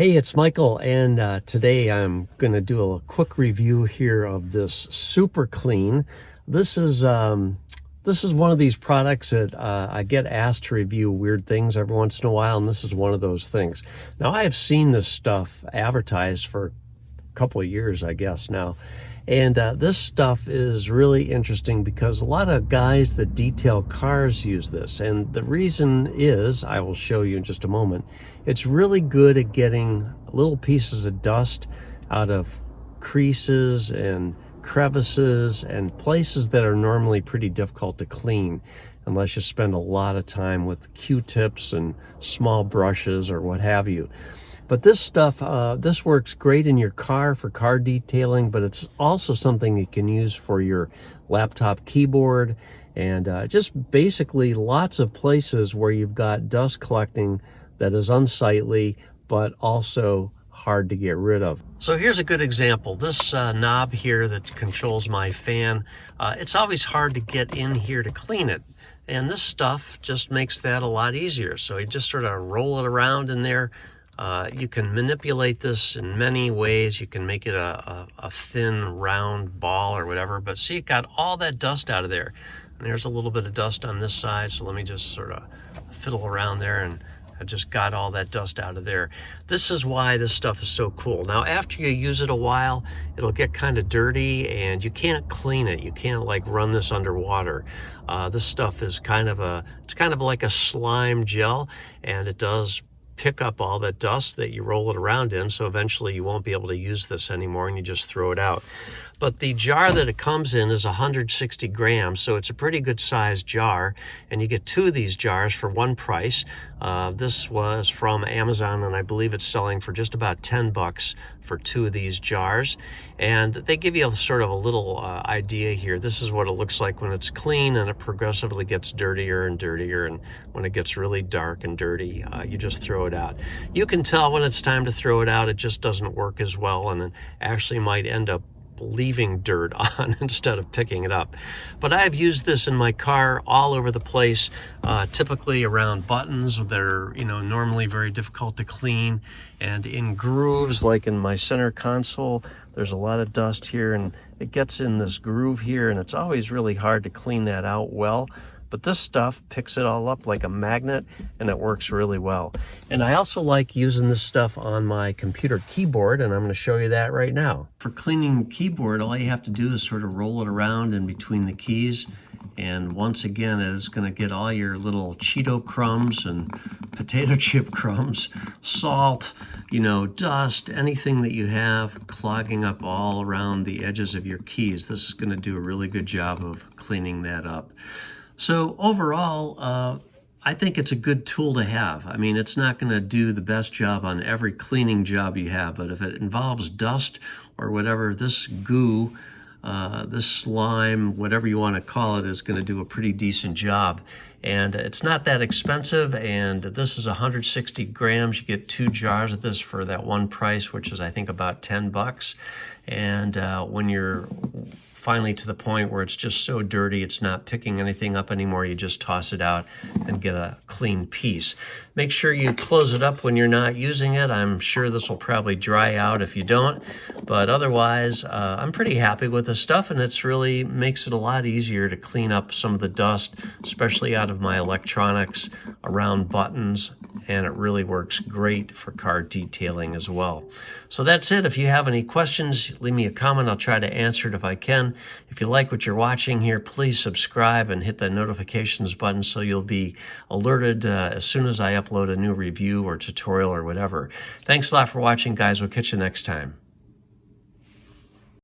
Hey, it's Michael, and today I'm going to do a quick review here of this Super Clean. This is one of these products that I get asked to review weird things every once in a while, and this is one of those things. Now, I have seen this stuff advertised for a couple of years, I guess now. And this stuff is really interesting because a lot of guys that detail cars use this. And the reason is, I will show you in just a moment, it's really good at getting little pieces of dust out of creases and crevices and places that are normally pretty difficult to clean unless you spend a lot of time with Q-tips and small brushes or what have you. But this stuff, this works great in your car for car detailing, but it's also something you can use for your laptop keyboard and just basically lots of places where you've got dust collecting that is unsightly, but also hard to get rid of. So here's a good example. This knob here that controls my fan, it's always hard to get in here to clean it. And this stuff just makes that a lot easier. So you just sort of roll it around in there. You can manipulate this in many ways. You can make it a thin round ball or whatever, but see, it got all that dust out of there. And there's a little bit of dust on this side, so let me just sort of fiddle around there, and I just got all that dust out of there. This is why this stuff is so cool. Now, after you use it a while, it'll get kind of dirty and you can't clean it. You can't like run this underwater. This stuff is kind of like a slime gel, and it does pick up all that dust that you roll it around in, so eventually you won't be able to use this anymore and you just throw it out. But the jar that it comes in is 160 grams, so it's a pretty good sized jar, and you get two of these jars for one price. This was from Amazon, and I believe it's selling for just about 10 bucks for two of these jars. And they give you a sort of a little idea here. This is what it looks like when it's clean, and it progressively gets dirtier and dirtier, and when it gets really dark and dirty, you just throw it out. You can tell when it's time to throw it out. It just doesn't work as well, and it actually might end up leaving dirt on instead of picking it up. But I've used this in my car all over the place, typically around buttons that are, normally very difficult to clean, and in grooves like in my center console. There's a lot of dust here, and it gets in this groove here, and it's always really hard to clean that out well. But this stuff picks it all up like a magnet, and it works really well. And I also like using this stuff on my computer keyboard, and I'm going to show you that right now. For cleaning the keyboard, all you have to do is sort of roll it around in between the keys. And once again, it is going to get all your little Cheeto crumbs and potato chip crumbs, salt, dust, anything that you have clogging up all around the edges of your keys. This is going to do a really good job of cleaning that up. So overall, I think it's a good tool to have. I mean, it's not going to do the best job on every cleaning job you have, but if it involves dust or whatever, this goo, this slime, whatever you want to call it, is going to do a pretty decent job. And it's not that expensive, and this is 160 grams. You get two jars of this for that one price, which is, I think, about 10 bucks. And when you're finally to the point where it's just so dirty it's not picking anything up anymore, you just toss it out and get a clean piece. Make sure you close it up when you're not using it. I'm sure this will probably dry out if you don't, but otherwise I'm pretty happy with this stuff, and it's really makes it a lot easier to clean up some of the dust, especially out of my electronics, around buttons, and it really works great for car detailing as well. So that's it. If you have any questions, leave me a comment. I'll try to answer it if I can. If you like what you're watching here, please subscribe and hit the notifications button so you'll be alerted as soon as I upload a new review or tutorial or whatever. Thanks a lot for watching, guys. We'll catch you next time.